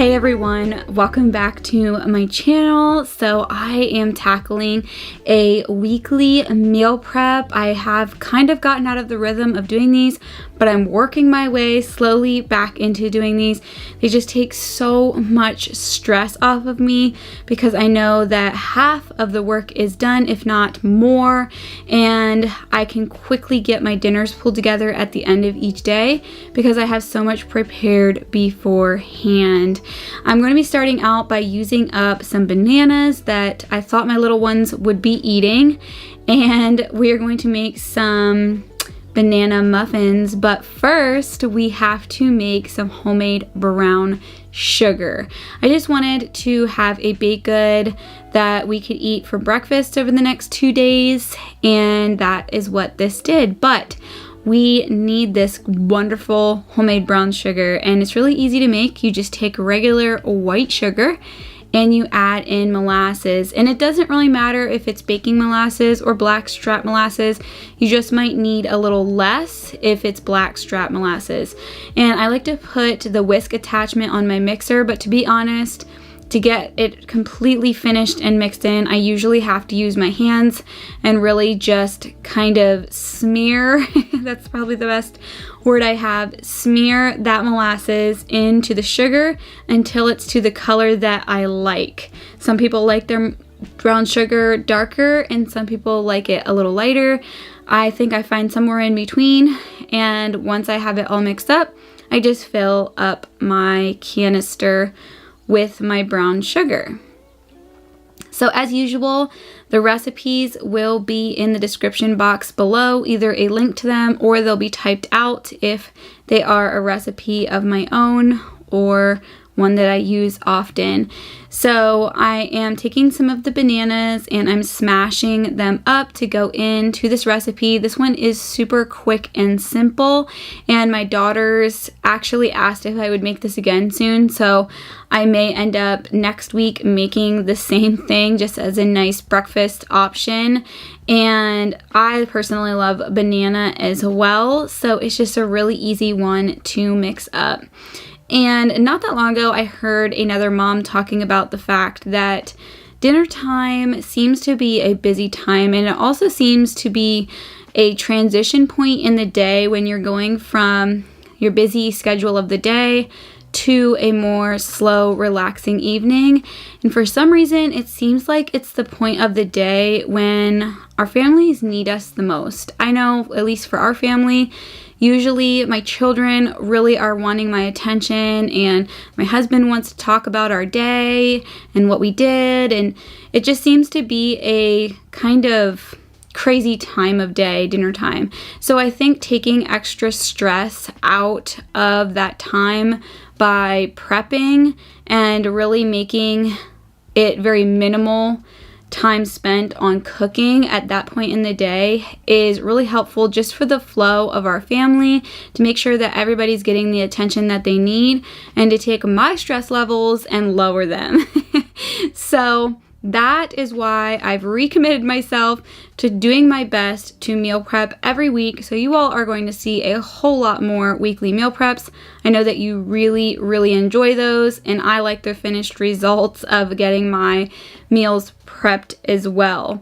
Hey everyone, welcome back to my channel. So I am tackling a weekly meal prep. I have kind of gotten out of the rhythm of doing these, but I'm working my way slowly back into doing these. They just take so much stress off of me because I know that half of the work is done, if not more, and I can quickly get my dinners pulled together at the end of each day because I have so much prepared beforehand. I'm going to be starting out by using up some bananas that I thought my little ones would be eating, and we are going to make some banana muffins, but first we have to make some homemade brown sugar. I just wanted to have a baked good that we could eat for breakfast over the next 2 days, and that is what this did. But we need this wonderful homemade brown sugar, and it's really easy to make. You just take regular white sugar and you add in molasses, and it doesn't really matter if it's baking molasses or blackstrap molasses. You just might need a little less if it's blackstrap molasses. And I like to put the whisk attachment on my mixer, but to be honest, to get it completely finished and mixed in, I usually have to use my hands and really just kind of smear, that's probably the best word I have, smear that molasses into the sugar until it's to the color that I like. Some people like their brown sugar darker and some people like it a little lighter. I think I find somewhere in between, and once I have it all mixed up, I just fill up my canister with my brown sugar. So as usual, the recipes will be in the description box below, either a link to them or they'll be typed out if they are a recipe of my own or one that I use often. So I am taking some of the bananas and I'm smashing them up to go into this recipe. This one is super quick and simple, and my daughters actually asked if I would make this again soon, so I may end up next week making the same thing just as a nice breakfast option. And I personally love banana as well, so it's just a really easy one to mix up. And not that long ago, I heard another mom talking about the fact that dinner time seems to be a busy time, and it also seems to be a transition point in the day when you're going from your busy schedule of the day to a more slow, relaxing evening. And for some reason, it seems like it's the point of the day when our families need us the most. I know, at least for our family, usually my children really are wanting my attention, and my husband wants to talk about our day and what we did, and it just seems to be a kind of crazy time of day, dinner time. So I think taking extra stress out of that time by prepping and really making it very minimal time spent on cooking at that point in the day is really helpful just for the flow of our family, to make sure that everybody's getting the attention that they need, and to take my stress levels and lower them. So that is why I've recommitted myself to doing my best to meal prep every week. So you all are going to see a whole lot more weekly meal preps. I know that you really, really enjoy those, and I like the finished results of getting my meals prepped as well.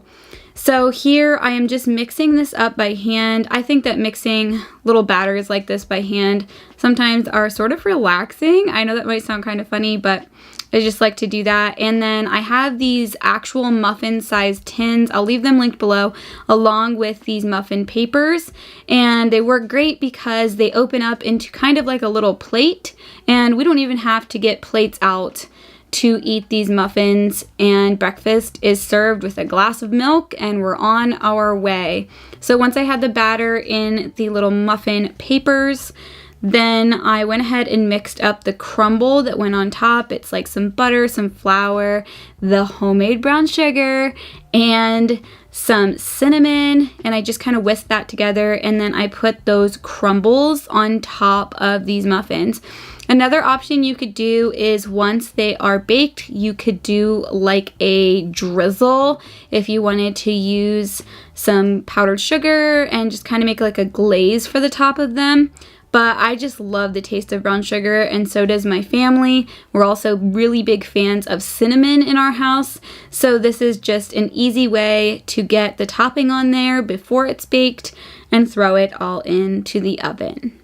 So here I am just mixing this up by hand. I think that mixing little batters like this by hand sometimes are sort of relaxing. I know that might sound kind of funny, but I just like to do that. And then I have these actual muffin sized tins. I'll leave them linked below, along with these muffin papers. And they work great because they open up into kind of like a little plate, and we don't even have to get plates out to eat these muffins, and breakfast is served with a glass of milk and we're on our way. So once I had the batter in the little muffin papers, then I went ahead and mixed up the crumble that went on top. It's like some butter, some flour, the homemade brown sugar, and some cinnamon, and I just kind of whisked that together, and then I put those crumbles on top of these muffins. Another option you could do is, once they are baked, you could do like a drizzle if you wanted to use some powdered sugar and just kind of make like a glaze for the top of them. but I just love the taste of brown sugar, and so does my family. We're also really big fans of cinnamon in our house, so this is just an easy way to get the topping on there before it's baked and throw it all into the oven.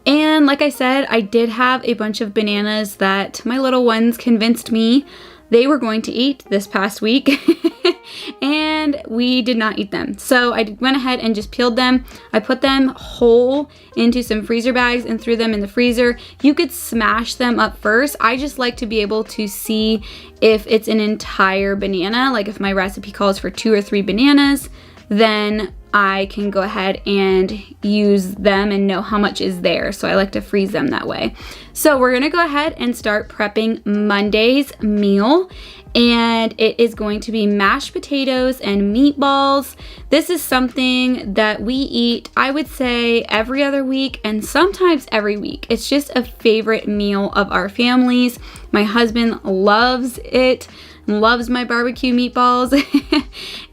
And like I said, I did have a bunch of bananas that my little ones convinced me they were going to eat this past week. And we did not eat them. So I went ahead and just peeled them. I put them whole into some freezer bags and threw them in the freezer. You could smash them up first. I just like to be able to see if it's an entire banana. Like if my recipe calls for 2 or 3 bananas, then I can go ahead and use them and know how much is there. So I like to freeze them that way. So we're gonna go ahead and start prepping Monday's meal. And it is going to be mashed potatoes and meatballs. This is something that we eat, I would say, every other week and sometimes every week. It's just a favorite meal of our families. My husband loves it, loves my barbecue meatballs.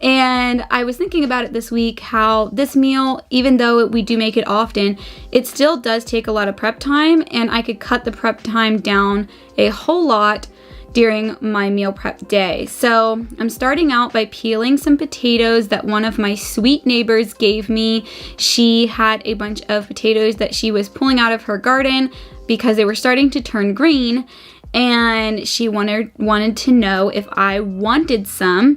And I was thinking about it this week, how this meal, even though we do make it often, it still does take a lot of prep time, and I could cut the prep time down a whole lot during my meal prep day. So I'm starting out by peeling some potatoes that one of my sweet neighbors gave me. She had a bunch of potatoes that she was pulling out of her garden because they were starting to turn green, and she wanted to know if I wanted some.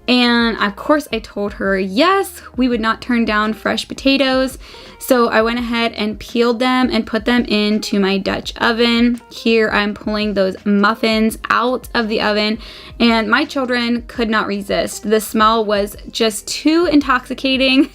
And of course I told her yes, we would not turn down fresh potatoes. So I went ahead and peeled them and put them into my Dutch oven. Here I'm pulling those muffins out of the oven, and my children could not resist. The smell was just too intoxicating.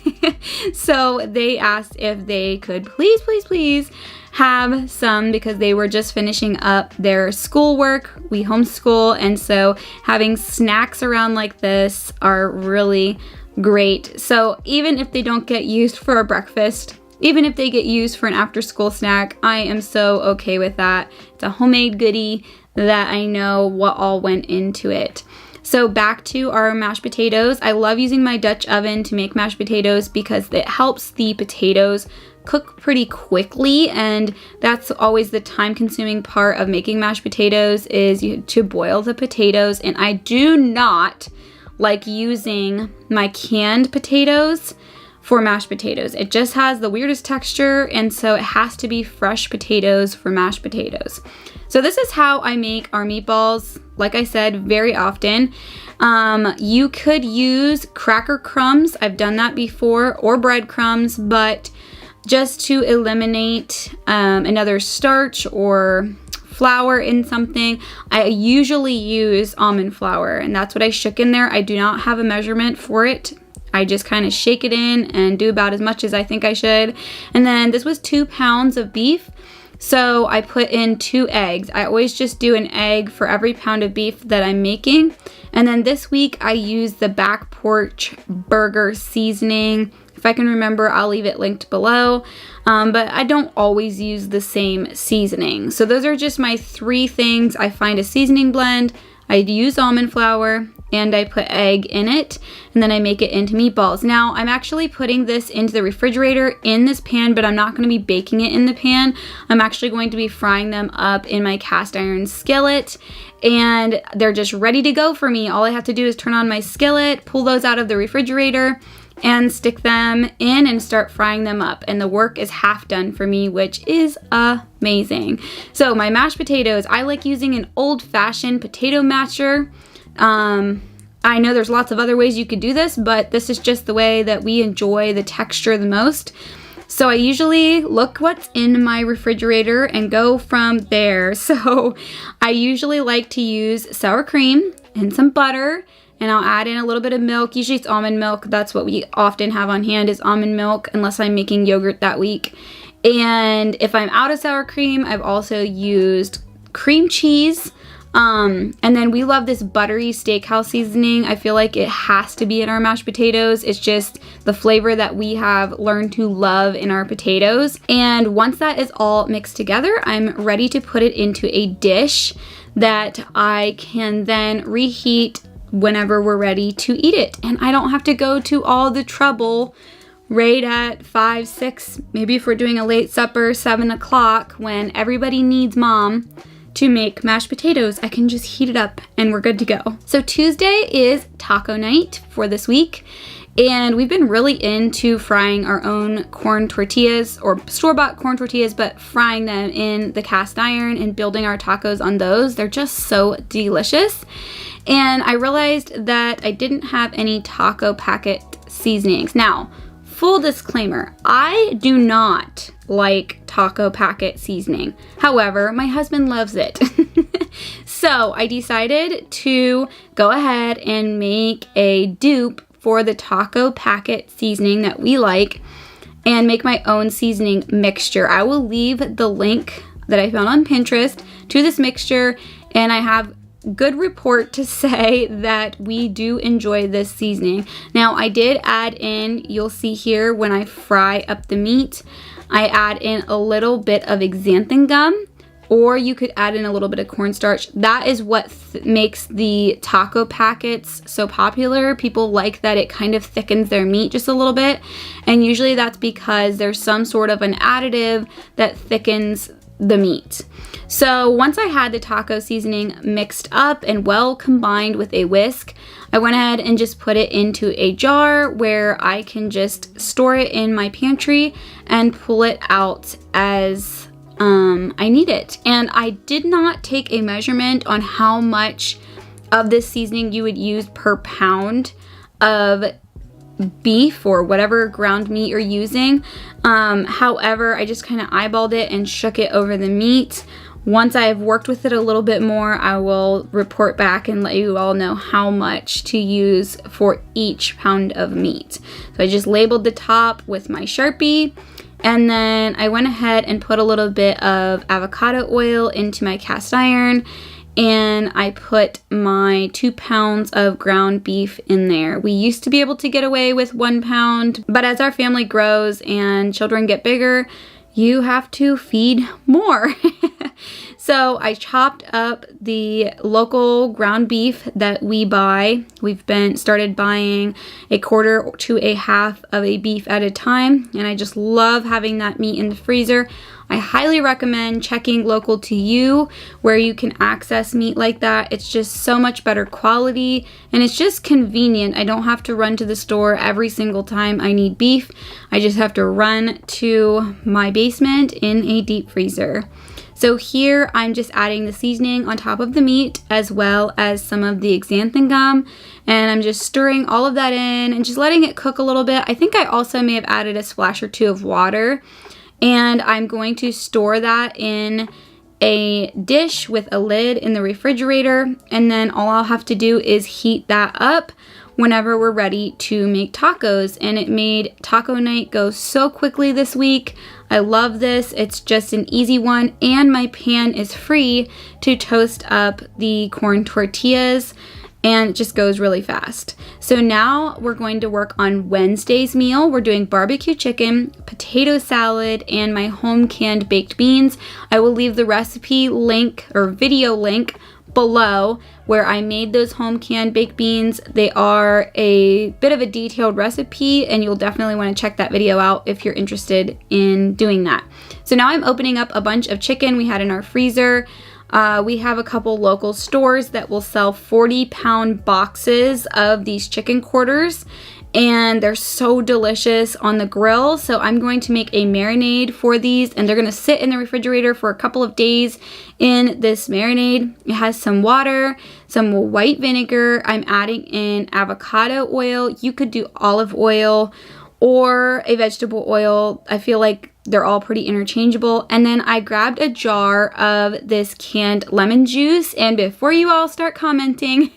So they asked if they could please have some, because they were just finishing up their schoolwork. We homeschool, and so having snacks around like this are really great. So even if they don't get used for a breakfast, even if they get used for an after school snack, I am so okay with that. It's a homemade goodie that I know what all went into it. So back to our mashed potatoes. I love using my Dutch oven to make mashed potatoes because it helps the potatoes cook pretty quickly, and that's always the time-consuming part of making mashed potatoes, is to boil the potatoes. And I do not like using my canned potatoes for mashed potatoes. It just has the weirdest texture, and so it has to be fresh potatoes for mashed potatoes. So this is how I make our meatballs, like I said, very often. You could use cracker crumbs. I've done that before, or breadcrumbs, but just to eliminate another starch or flour in something, I usually use almond flour, and that's what I shook in there. I do not have a measurement for it. I just kind of shake it in and do about as much as I think I should. And then this was 2 pounds of beef, so I put in 2 eggs. I always just do an egg for every pound of beef that I'm making. And then this week I used the Back Porch burger seasoning. If I can remember, I'll leave it linked below. But I don't always use the same seasoning. So those are just my 3 things. I find a seasoning blend, I use almond flour, and I put egg in it, and then I make it into meatballs. Now, I'm actually putting this into the refrigerator in this pan, but I'm not going to be baking it in the pan. I'm actually going to be frying them up in my cast iron skillet, and they're just ready to go for me. All I have to do is turn on my skillet, pull those out of the refrigerator, and stick them in and start frying them up. And the work is half done for me, which is amazing. So my mashed potatoes, I like using an old-fashioned potato masher. I know there's lots of other ways you could do this, but this is just the way that we enjoy the texture the most. So I usually look what's in my refrigerator and go from there. So I usually like to use sour cream and some butter, and I'll add in a little bit of milk. Usually it's almond milk. That's what we often have on hand, is almond milk, unless I'm making yogurt that week. And if I'm out of sour cream, I've also used cream cheese. And then we love this buttery steakhouse seasoning. I feel like it has to be in our mashed potatoes. It's just the flavor that we have learned to love in our potatoes. And once that is all mixed together, I'm ready to put it into a dish that I can then reheat whenever we're ready to eat it. And I don't have to go to all the trouble right at 5, 6, maybe if we're doing a late supper, 7 o'clock, when everybody needs mom to make mashed potatoes, I can just heat it up and we're good to go. So Tuesday is taco night for this week. And we've been really into frying our own corn tortillas, or store-bought corn tortillas, but frying them in the cast iron and building our tacos on those. They're just so delicious. And I realized that I didn't have any taco packet seasonings. Now, full disclaimer, I do not like taco packet seasoning. However, my husband loves it. So I decided to go ahead and make a dupe for the taco packet seasoning that we like and make my own seasoning mixture. I will leave the link that I found on Pinterest to this mixture, and I have good report to say that we do enjoy this seasoning. Now, I did add in, you'll see here when I fry up the meat, I add in a little bit of xanthan gum, or you could add in a little bit of cornstarch. That is what makes the taco packets so popular. People like that it kind of thickens their meat just a little bit, and usually that's because there's some sort of an additive that thickens the meat. So once I had the taco seasoning mixed up and well combined with a whisk, I went ahead and just put it into a jar where I can just store it in my pantry and pull it out as I need it. And I did not take a measurement on how much of this seasoning you would use per pound of beef or whatever ground meat you're using. However, I just kind of eyeballed it and shook it over the meat. Once I've worked with it a little bit more, I will report back and let you all know how much to use for each pound of meat. So I just labeled the top with my Sharpie, and then I went ahead and put a little bit of avocado oil into my cast iron, and I put my 2 pounds of ground beef in there. We used to be able to get away with 1 pound, but as our family grows and children get bigger, you have to feed more. So I chopped up the local ground beef that we buy. We've started buying a quarter to a half of a beef at a time, and I just love having that meat in the freezer. I highly recommend checking local to you where you can access meat like that. It's just so much better quality, and it's just convenient. I don't have to run to the store every single time I need beef. I just have to run to my basement in a deep freezer. So here I'm just adding the seasoning on top of the meat as well as some of the xanthan gum, and I'm just stirring all of that in and just letting it cook a little bit. I think I also may have added a splash or two of water, and I'm going to store that in a dish with a lid in the refrigerator, and then all I'll have to do is heat that up whenever we're ready to make tacos. And it made taco night go so quickly this week. I love this. It's just an easy one, and my pan is free to toast up the corn tortillas, and it just goes really fast. So now we're going to work on Wednesday's meal. We're doing barbecue chicken, potato salad, and my home canned baked beans. I will leave the recipe link or video link below where I made those home canned baked beans. They are a bit of a detailed recipe, and you'll definitely want to check that video out if you're interested in doing that. So now I'm opening up a bunch of chicken we had in our freezer. We have a couple local stores that will sell 40-pound boxes of these chicken quarters, and they're so delicious on the grill. So I'm going to make a marinade for these, and they're going to sit in the refrigerator for a couple of days in this marinade. It has some water, some white vinegar. I'm adding in avocado oil. You could do olive oil or a vegetable oil. I feel like they're all pretty interchangeable. And then I grabbed a jar of this canned lemon juice. And before you all start commenting,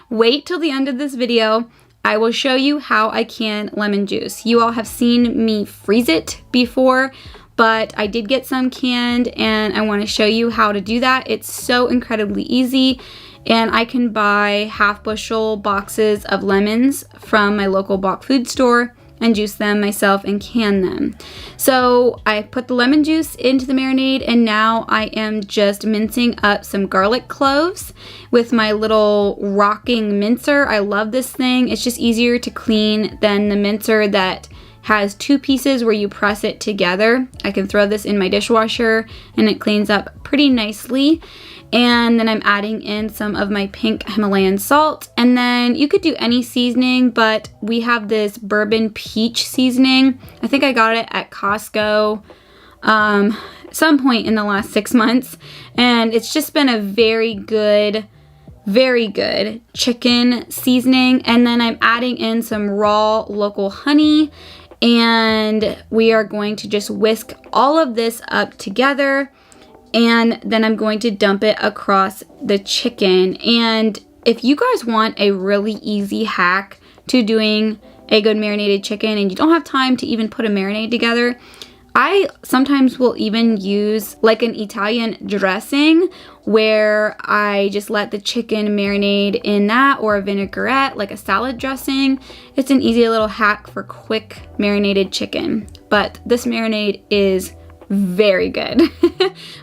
wait till the end of this video. I will show you how I can lemon juice. You all have seen me freeze it before, but I did get some canned, and I want to show you how to do that. It's so incredibly easy, and I can buy half bushel boxes of lemons from my local bulk food store and juice them myself and can them. So I put the lemon juice into the marinade, and now I am just mincing up some garlic cloves with my little rocking mincer. I love this thing. It's just easier to clean than the mincer that has 2 pieces where you press it together. I can throw this in my dishwasher and it cleans up pretty nicely. And then I'm adding in some of my pink Himalayan salt. And then you could do any seasoning, but we have this bourbon peach seasoning. I think I got it at Costco some point in the last 6 months. And it's just been a very good chicken seasoning. And then I'm adding in some raw local honey. And we are going to just whisk all of this up together. And then I'm going to dump it across the chicken. And if you guys want a really easy hack to doing a good marinated chicken and you don't have time to even put a marinade together, I sometimes will even use like an Italian dressing where I just let the chicken marinate in that, or a vinaigrette, like a salad dressing. It's an easy little hack for quick marinated chicken. But this marinade is very good.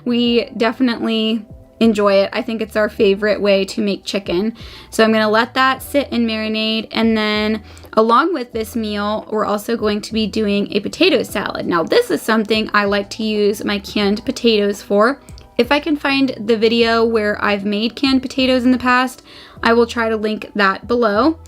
We definitely enjoy it. I think it's our favorite way to make chicken. So I'm gonna let that sit and marinate, and then along with this meal, we're also going to be doing a potato salad. Now this is something I like to use my canned potatoes for. If I can find the video where I've made canned potatoes in the past, I will try to link that below.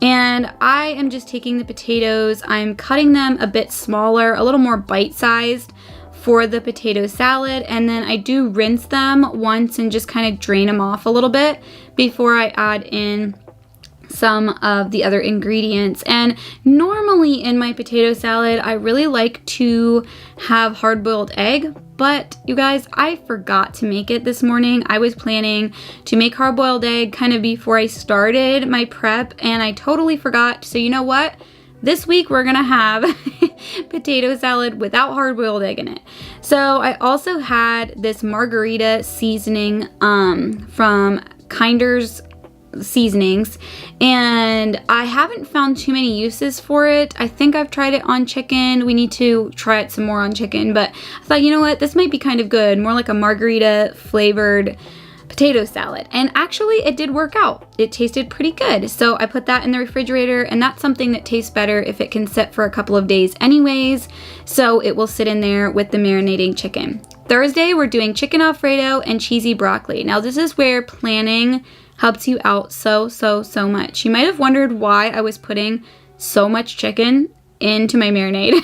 And I am just taking the potatoes, I'm cutting them a bit smaller, a little more bite-sized for the potato salad, and then I do rinse them once and just kind of drain them off a little bit before I add in some of the other ingredients. And normally in my potato salad, I really like to have hard-boiled egg, but you guys, I forgot to make it this morning. I was planning to make hard-boiled egg kind of before I started my prep, and I totally forgot. So you know what? This week we're gonna have potato salad without hard-boiled egg in it. So I also had this margarita seasoning from Kinder's Seasonings, and I haven't found too many uses for it. I think I've tried it on chicken. We need to try it some more on chicken, but I thought, you know what, this might be kind of good, more like a margarita flavored potato salad. And actually it did work out. It tasted pretty good. So I put that in the refrigerator, and that's something that tastes better if it can sit for a couple of days anyways. So it will sit in there with the marinating chicken. Thursday, we're doing chicken Alfredo and cheesy broccoli. Now this is where planning helps you out so much. You might have wondered why I was putting so much chicken into my marinade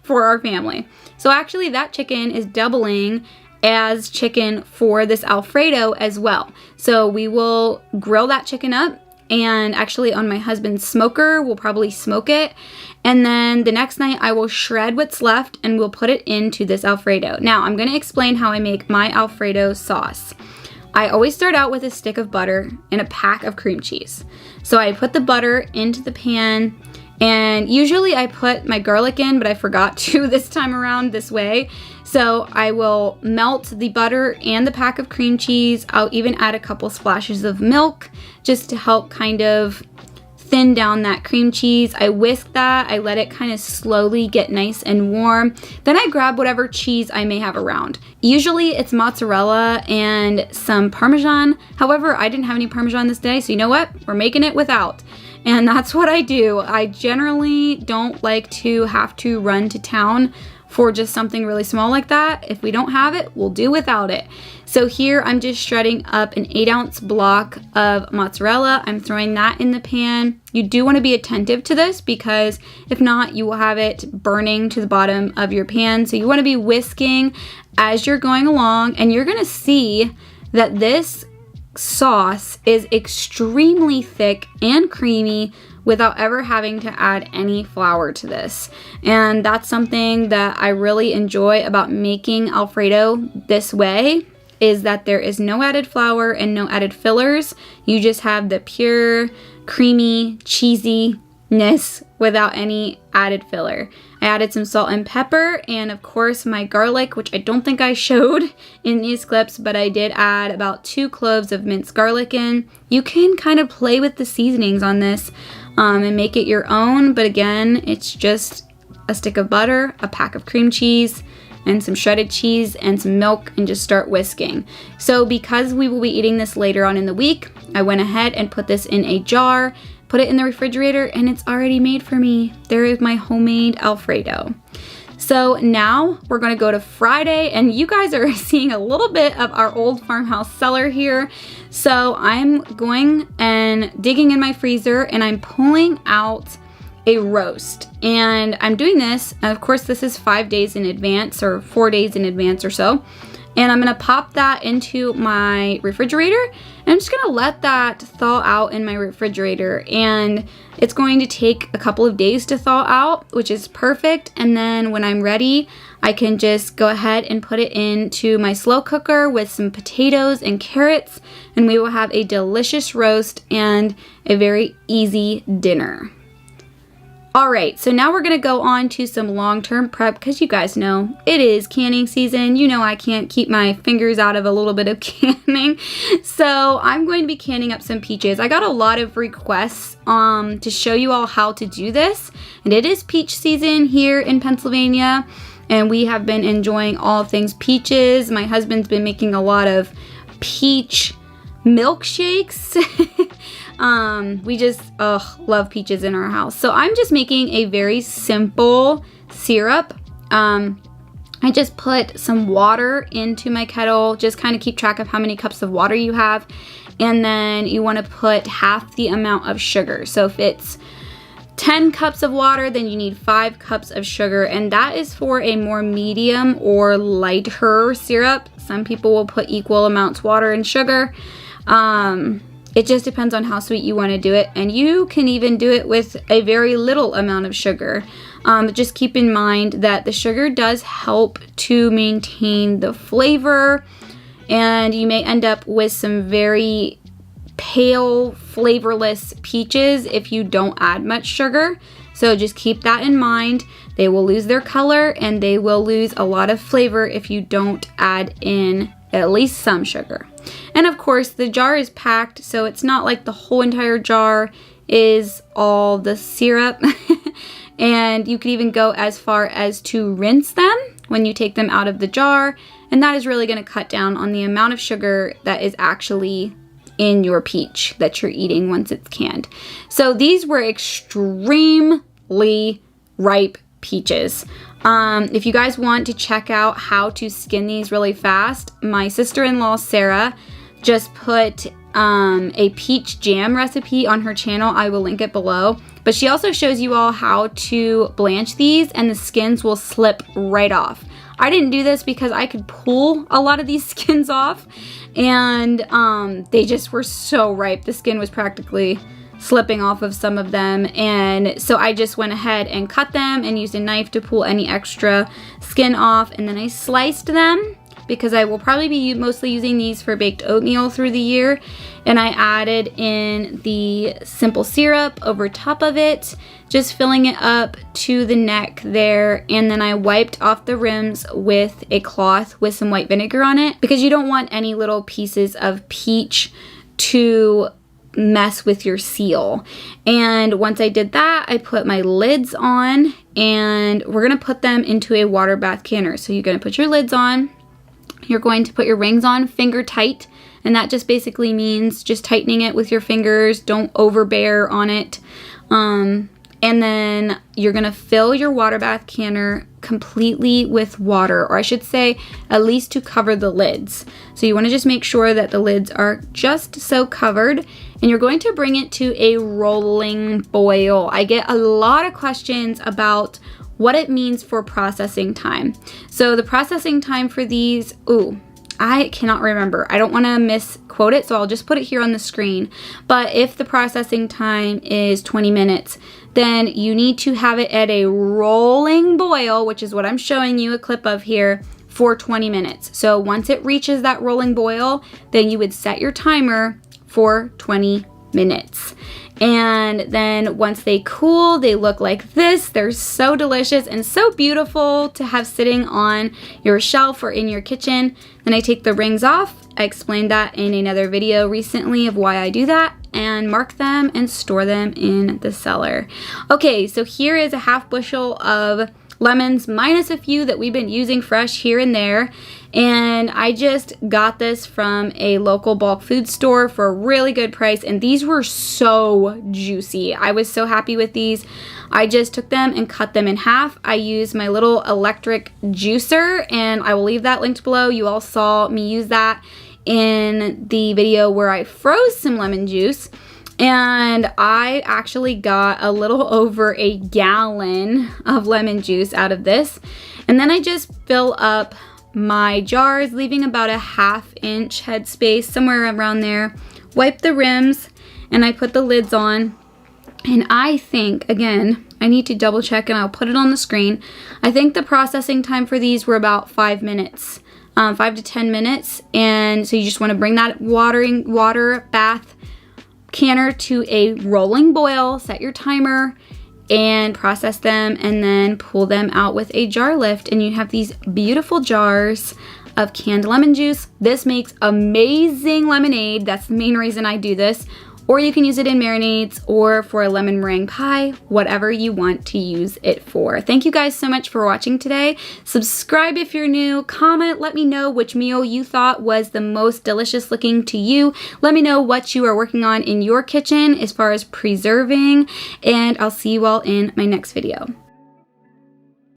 for our family. So actually that chicken is doubling as chicken for this Alfredo as well. So we will grill that chicken up, and actually on my husband's smoker, we'll probably smoke it. And then the next night I will shred what's left and we'll put it into this Alfredo. Now I'm gonna explain how I make my Alfredo sauce. I always start out with a stick of butter and a pack of cream cheese. So I put the butter into the pan, and usually I put my garlic in, but I forgot to this time around this way. So I will melt the butter and the pack of cream cheese. I'll even add a couple splashes of milk just to help kind of thin down that cream cheese. I whisk that, I let it kind of slowly get nice and warm. Then I grab whatever cheese I may have around. Usually it's mozzarella and some Parmesan. However, I didn't have any Parmesan this day, so you know what? We're making it without. And that's what I do. I generally don't like to have to run to town for just something really small like that. If we don't have it, we'll do without it. So here I'm just shredding up an 8-ounce block of mozzarella. I'm throwing that in the pan. You do want to be attentive to this, because if not, you will have it burning to the bottom of your pan. So you want to be whisking as you're going along, and you're going to see that this sauce is extremely thick and creamy without ever having to add any flour to this. And that's something that I really enjoy about making Alfredo this way, is that there is no added flour and no added fillers. You just have the pure, creamy, cheesiness without any added filler. I added some salt and pepper, and of course my garlic, which I don't think I showed in these clips, but I did add about 2 cloves of minced garlic in. You can kind of play with the seasonings on this and make it your own, but again, it's just a stick of butter, a pack of cream cheese, and some shredded cheese and some milk, and just start whisking. So because we will be eating this later on in the week, I went ahead and put this in a jar, put it in the refrigerator, and it's already made for me. There is my homemade Alfredo. So now we're gonna go to Friday, and you guys are seeing a little bit of our old farmhouse cellar here. So I'm going and digging in my freezer, and I'm pulling out a roast. And I'm doing this, and of course this is 5 days in advance, or 4 days in advance or so. And I'm gonna pop that into my refrigerator, and I'm just gonna let that thaw out in my refrigerator. And it's going to take a couple of days to thaw out, which is perfect. And then when I'm ready, I can just go ahead and put it into my slow cooker with some potatoes and carrots, and we will have a delicious roast and a very easy dinner. All right, so now we're gonna go on to some long-term prep, because you guys know it is canning season. You know I can't keep my fingers out of a little bit of canning. So I'm going to be canning up some peaches. I got a lot of requests to show you all how to do this. And it is peach season here in Pennsylvania, and we have been enjoying all things peaches. My husband's been making a lot of peach milkshakes. We just love peaches in our house. So I'm just making a very simple syrup. I just put some water into my kettle. Just kind of keep track of how many cups of water you have. And then you want to put half the amount of sugar. So if it's 10 cups of water, then you need 5 cups of sugar. And that is for a more medium or lighter syrup. Some people will put equal amounts water and sugar. It just depends on how sweet you want to do it, and you can even do it with a very little amount of sugar. Just keep in mind that the sugar does help to maintain the flavor, and you may end up with some very pale, flavorless peaches if you don't add much sugar. So just keep that in mind. They will lose their color, and they will lose a lot of flavor if you don't add in at least some sugar. And of course the jar is packed, so it's not like the whole entire jar is all the syrup. And you could even go as far as to rinse them when you take them out of the jar, and that is really going to cut down on the amount of sugar that is actually in your peach that you're eating once it's canned. So these were extremely ripe peaches. If you guys want to check out how to skin these really fast, my sister-in-law Sarah just put a peach jam recipe on her channel. I will link it below. But she also shows you all how to blanch these, and the skins will slip right off. I didn't do this because I could pull a lot of these skins off, and they just were so ripe. The skin was practically slipping off of some of them, and so I just went ahead and cut them and used a knife to pull any extra skin off, and then I sliced them because I will probably be mostly using these for baked oatmeal through the year. And I added in the simple syrup over top of it, just filling it up to the neck there, and then I wiped off the rims with a cloth with some white vinegar on it, because you don't want any little pieces of peach to mess with your seal. And once I did that, I put my lids on, and we're gonna put them into a water bath canner. So you're gonna put your lids on, you're going to put your rings on finger tight, and that just basically means just tightening it with your fingers. Don't overbear on it. And then you're gonna fill your water bath canner completely with water, or I should say at least to cover the lids. So you wanna just make sure that the lids are just so covered, and you're going to bring it to a rolling boil. I get a lot of questions about what it means for processing time. So the processing time for these, I cannot remember. I don't want to misquote it, so I'll just put it here on the screen. But if the processing time is 20 minutes, then you need to have it at a rolling boil, which is what I'm showing you a clip of here, for 20 minutes. So once it reaches that rolling boil, then you would set your timer for 20 minutes. And then once they cool, they look like this. They're so delicious and so beautiful to have sitting on your shelf or in your kitchen. Then I take the rings off. I explained that in another video recently of why I do that, and mark them and store them in the cellar. Okay, so here is a half bushel of lemons, minus a few that we've been using fresh here and there. And I just got this from a local bulk food store for a really good price, and these were so juicy. I was so happy with these. I just took them and cut them in half. I used my little electric juicer, and I will leave that linked below. You all saw me use that in the video where I froze some lemon juice. And I actually got a little over a gallon of lemon juice out of this. And then I just fill up my jars, leaving about a 1/2 inch headspace, somewhere around there. Wipe the rims, and I put the lids on. And I think, again, I need to double check and I'll put it on the screen. I think the processing time for these were about 5 minutes, 5 to 10 minutes. And so you just want to bring that water bath canner to a rolling boil, set your timer, and process them, and then pull them out with a jar lift, and you have these beautiful jars of canned lemon juice. This makes amazing lemonade. That's the main reason I do this. Or you can use it in marinades or for a lemon meringue pie, whatever you want to use it for. Thank you guys so much for watching today. Subscribe if you're new. Comment, let me know which meal you thought was the most delicious looking to you. Let me know what you are working on in your kitchen as far as preserving, and I'll see you all in my next video.